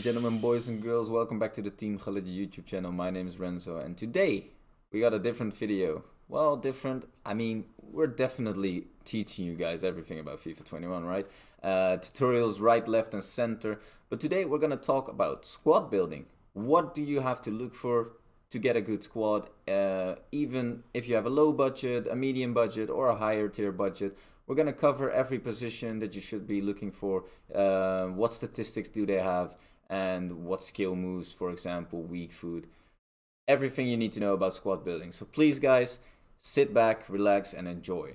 and gentlemen, boys and girls, welcome back to the Team Gullit YouTube channel. My name is Renzo, and today we got a different video. Well, different, I mean, we're definitely teaching you guys everything about FIFA 21, right? Tutorials right, left and center. But today we're gonna talk about squad building. What do you have to look for to get a good squad? Even if you have a low budget, a medium budget, or a higher tier budget, we're going to cover every position that you should be looking for. What statistics do they have, and what skill moves, for example, weak food. Everything you need to know about squad building. So please guys, sit back, relax and enjoy.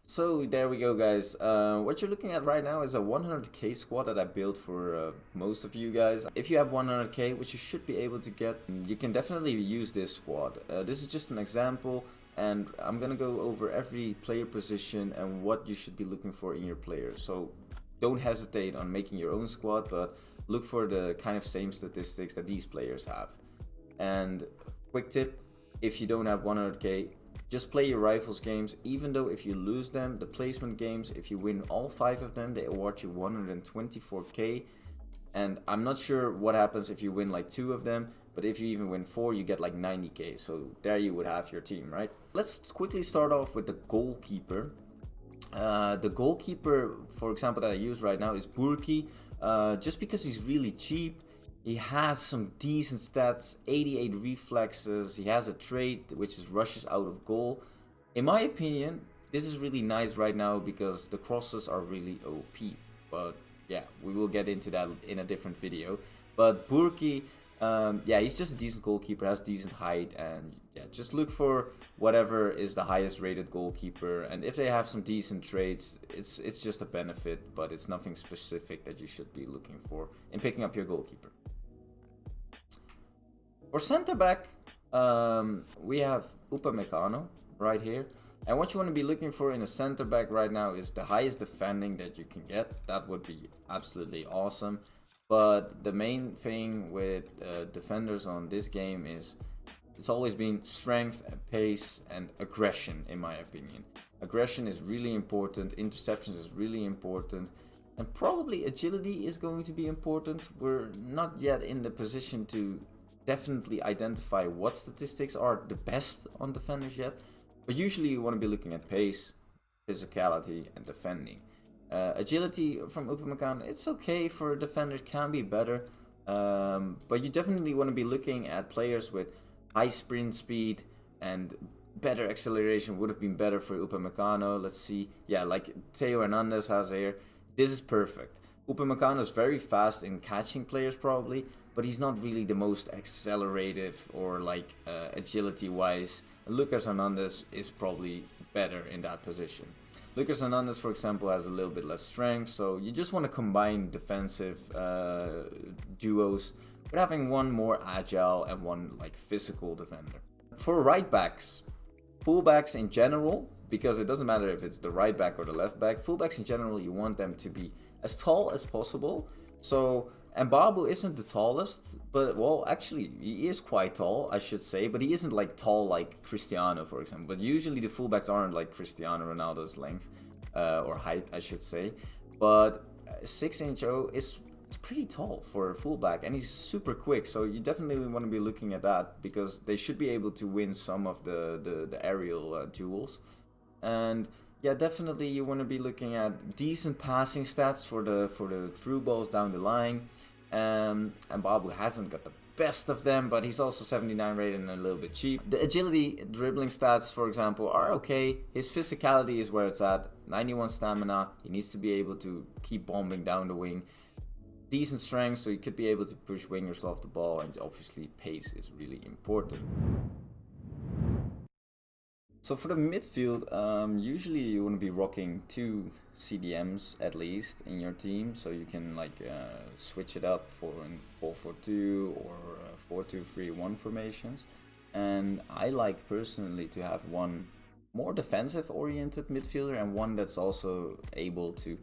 So there we go guys. What you're looking at right now is a 100k squad that I built for most of you guys. If you have 100k, which you should be able to get, you can definitely use this squad. This is just an example. And I'm gonna go over every player position and what you should be looking for in your player. So don't hesitate on making your own squad, but look for the kind of same statistics that these players have. And quick tip, if you don't have 100k, just play your rifles games. Even though if you lose them, the placement games, if you win all 5 of them, they award you 124k. And I'm not sure what happens if you win like 2 of them, but if you even win 4, you get like 90k. So there you would have your team, right? Let's quickly start off with the goalkeeper. The goalkeeper, for example, that I use right now is Burki. Just because he's really cheap, he has some decent stats, 88 reflexes, he has a trait which is rushes out of goal. In my opinion, this is really nice right now because the crosses are really OP. But yeah, we will get into that in a different video. But Burki, yeah, he's just a decent goalkeeper, has decent height, and yeah, just look for whatever is the highest rated goalkeeper. And if they have some decent traits, it's just a benefit, but it's nothing specific that you should be looking for in picking up your goalkeeper. For center back, we have Upamecano right here. And what you want to be looking for in a center back right now is the highest defending that you can get. That would be absolutely awesome. But the main thing with defenders on this game is it's always been strength, pace, and aggression, in my opinion. Aggression is really important, interceptions is really important, and probably agility is going to be important. We're not yet in the position to definitely identify what statistics are the best on defenders yet, but usually you want to be looking at pace, physicality, and defending. Agility from Upamecano, it's okay for defenders, can be better, but you definitely want to be looking at players with high sprint speed and better acceleration. Would have been better for Upamecano. Let's see, yeah, like Theo Hernandez has here. This is perfect. Upamecano is very fast in catching players probably, but he's not really the most accelerative or like agility wise. Lucas Hernandez is probably better in that position. Lucas Hernandez, for example, has a little bit less strength, so you just want to combine defensive duos with having one more agile and one like physical defender. For right backs, fullbacks in general, because it doesn't matter if it's the right back or the left back, fullbacks in general, you want them to be as tall as possible. So Mbabu isn't the tallest, but well, actually he is quite tall, I should say, but he isn't like tall like Cristiano, for example. But usually the fullbacks aren't like Cristiano Ronaldo's length or height, I should say. But 6'0" is pretty tall for a fullback, and he's super quick. So you definitely want to be looking at that because they should be able to win some of the aerial duels. And yeah, definitely you want to be looking at decent passing stats for the through balls down the line. And Babu hasn't got the best of them, but he's also 79 rated and a little bit cheap. The agility dribbling stats, for example, are okay. His physicality is where it's at. 91 stamina. He needs to be able to keep bombing down the wing. Decent strength, so you could be able to push wingers off the ball, and obviously pace is really important. So for the midfield, usually you want to be rocking 2 CDMs at least in your team, so you can like switch it up for 4-4-2 or 4-2-3-1 formations. And I like personally to have one more defensive oriented midfielder and one that's also able to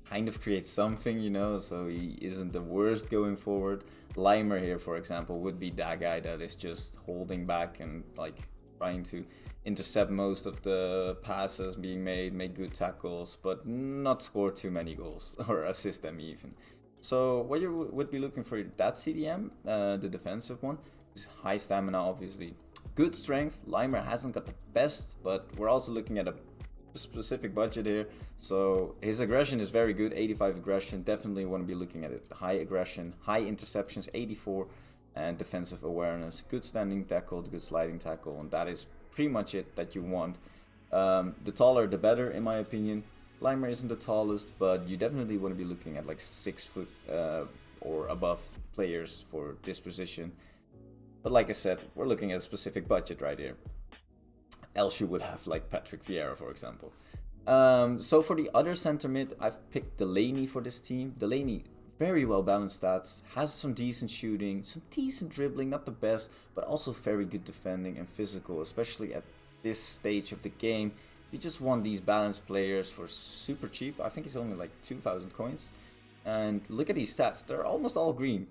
kind of create something, you know, so he isn't the worst going forward. Limer here, for example, would be that guy that is just holding back and like trying to intercept most of the passes being made, make good tackles, but not score too many goals or assist them even. So what you would be looking for that CDM, the defensive one, is high stamina, obviously. Good strength. Limer hasn't got the best, but we're also looking at a specific budget here. So his aggression is very good, 85 aggression. Definitely want to be looking at it. High aggression, high interceptions, 84, and defensive awareness. Good standing tackle, good sliding tackle, and that is pretty much it that you want. The taller the better, in my opinion. Limer isn't the tallest, but you definitely want to be looking at like 6 foot or above players for this position. But like I said, we're looking at a specific budget right here. Else you would have like Patrick Vieira, for example. So for the other center mid, I've picked Delaney for this team. Delaney, very well balanced stats, has some decent shooting, some decent dribbling, not the best, but also very good defending and physical, especially at this stage of the game. You just want these balanced players for super cheap. I think it's only like 2,000 coins. And look at these stats, they're almost all green.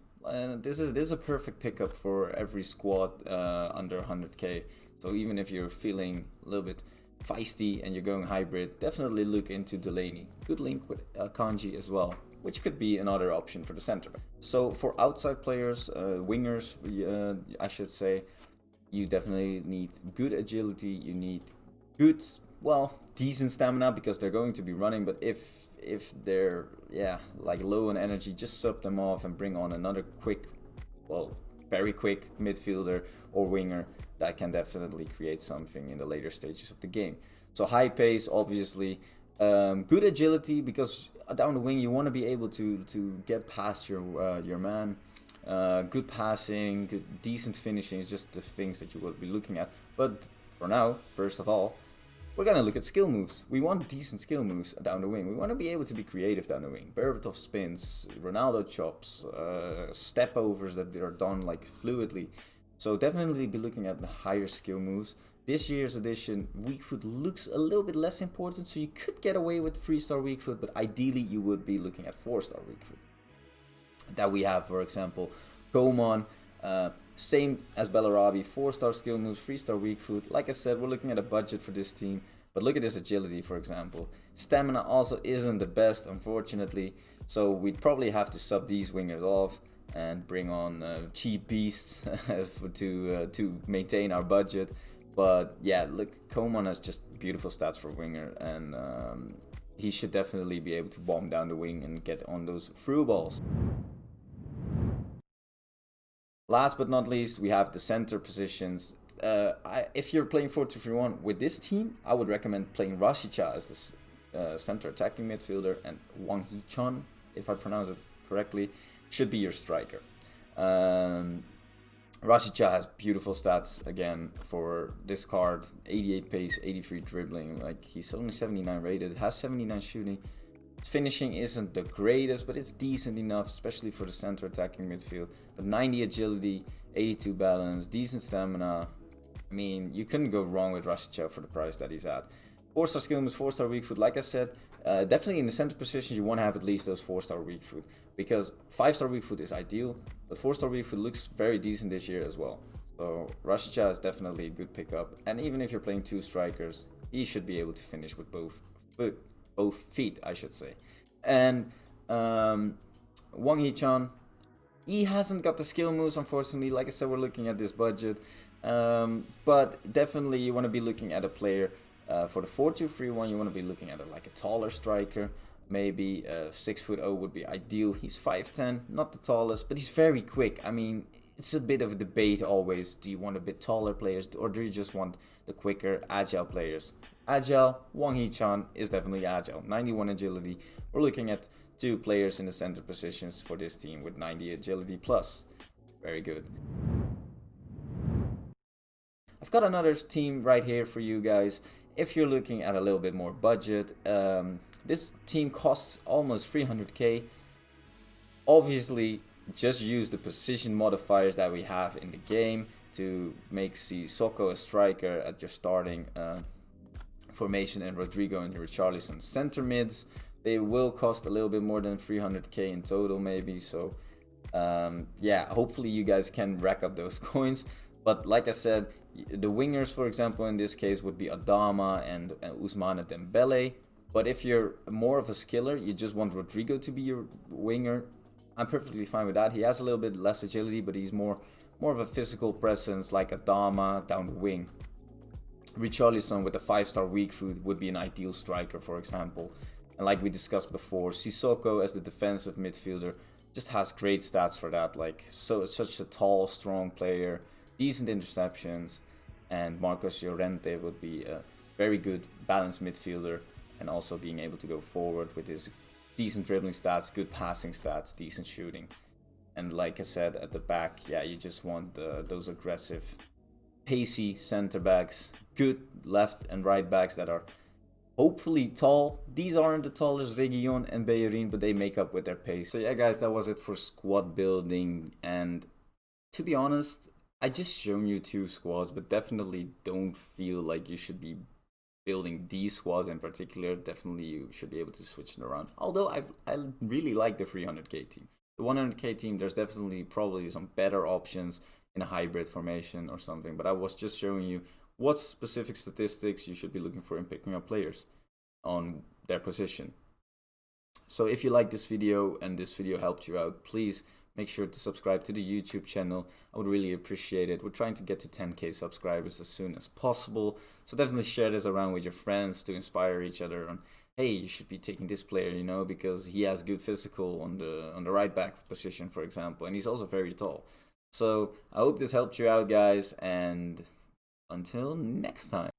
This is a perfect pickup for every squad under 100k. So even if you're feeling a little bit feisty and you're going hybrid, definitely look into Delaney. Good link with Kanji as well, which could be another option for the center. So for outside players, wingers, I should say, you definitely need good agility. You need good, well, decent stamina because they're going to be running. But if they're like low on energy, just sub them off and bring on another quick, well, very quick midfielder or winger that can definitely create something in the later stages of the game. So high pace, obviously, good agility because down the wing you want to be able to get past your man. Good passing, good decent finishing is just the things that you will be looking at. But for now, first of all, we're gonna look at skill moves. We want decent skill moves down the wing. We want to be able to be creative down the wing. Berbatov spins, Ronaldo chops, step overs that are done like fluidly. So definitely be looking at the higher skill moves. This year's edition, weak foot looks a little bit less important, so you could get away with 3-star weak foot, but ideally you would be looking at 4-star weak foot. That we have, for example, Coman, same as Bellarabi, 4-star skill moves, 3-star weak foot. Like I said, we're looking at a budget for this team, but look at this agility, for example. Stamina also isn't the best, unfortunately, so we'd probably have to sub these wingers off and bring on cheap beasts to maintain our budget. But yeah, look, Coman has just beautiful stats for winger, and he should definitely be able to bomb down the wing and get on those through balls. Last but not least, we have the center positions. If you're playing 4-2-3-1 with this team, I would recommend playing Rashica as the center attacking midfielder, and Wang Hee-chan, if I pronounce it correctly, should be your striker. Rashica has beautiful stats again for this card. 88 pace, 83 dribbling. Like, he's only 79 rated, has 79 shooting. Finishing isn't the greatest, but it's decent enough, especially for the center attacking midfield. But 90 agility, 82 balance, decent stamina. I mean, you couldn't go wrong with Rashica for the price that he's at. 4-star skill moves, 4-star weak foot. Like I said, definitely in the center position, you want to have at least those 4-star weak foot, because 5-star weak foot is ideal, but 4-star weak foot looks very decent this year as well. So Rashica is definitely a good pickup, and even if you're playing 2 strikers, he should be able to finish with both feet, I should say. And Wang Hee-chan, he hasn't got the skill moves, unfortunately. Like I said, we're looking at this budget, but definitely you want to be looking at a player. For the 4-2-3-1, you want to be looking at like a taller striker. Maybe 6'0" would be ideal. He's 5'10", not the tallest, but he's very quick. I mean, it's a bit of a debate always. Do you want a bit taller players, or do you just want the quicker, agile players? Agile, Wang Hee-chan is definitely agile. 91 agility. We're looking at 2 players in the center positions for this team with 90 agility plus. Very good. I've got another team right here for you guys. If you're looking at a little bit more budget, this team costs almost 300k. Obviously, just use the position modifiers that we have in the game to make Sissoko a striker at your starting formation, and Rodrigo and Richarlison center mids. They will cost a little bit more than 300k in total, maybe. So yeah, hopefully you guys can rack up those coins. But like I said, the wingers, for example, in this case would be Adama and Ousmane Dembele. But if you're more of a skiller, you just want Rodrigo to be your winger, I'm perfectly fine with that. He has a little bit less agility, but he's more of a physical presence like Adama down the wing. Richarlison with a 5-star weak foot would be an ideal striker, for example. And like we discussed before, Sissoko as the defensive midfielder just has great stats for that. Like, such a tall, strong player, decent interceptions, and Marcos Llorente would be a very good balanced midfielder, and also being able to go forward with his decent dribbling stats, good passing stats, decent shooting. And like I said, at the back, yeah, you just want those aggressive, pacey center backs, good left and right backs that are hopefully tall. These aren't the tallest, Region and Bellerin, but they make up with their pace. So yeah, guys, that was it for squad building. And to be honest, I just shown you 2 squads, but definitely don't feel like you should be building these squads in particular. Definitely you should be able to switch it around. Although I really like the 300k team. The 100k team, there's definitely probably some better options in a hybrid formation or something, but I was just showing you what specific statistics you should be looking for in picking up players on their position. So if you like this video and this video helped you out, please make sure to subscribe to the YouTube channel. I would really appreciate it. We're trying to get to 10k subscribers as soon as possible, so definitely share this around with your friends to inspire each other on, hey, you should be taking this player, you know, because he has good physical on the right back position, for example, and he's also very tall. So I hope this helped you out, guys, and until next time.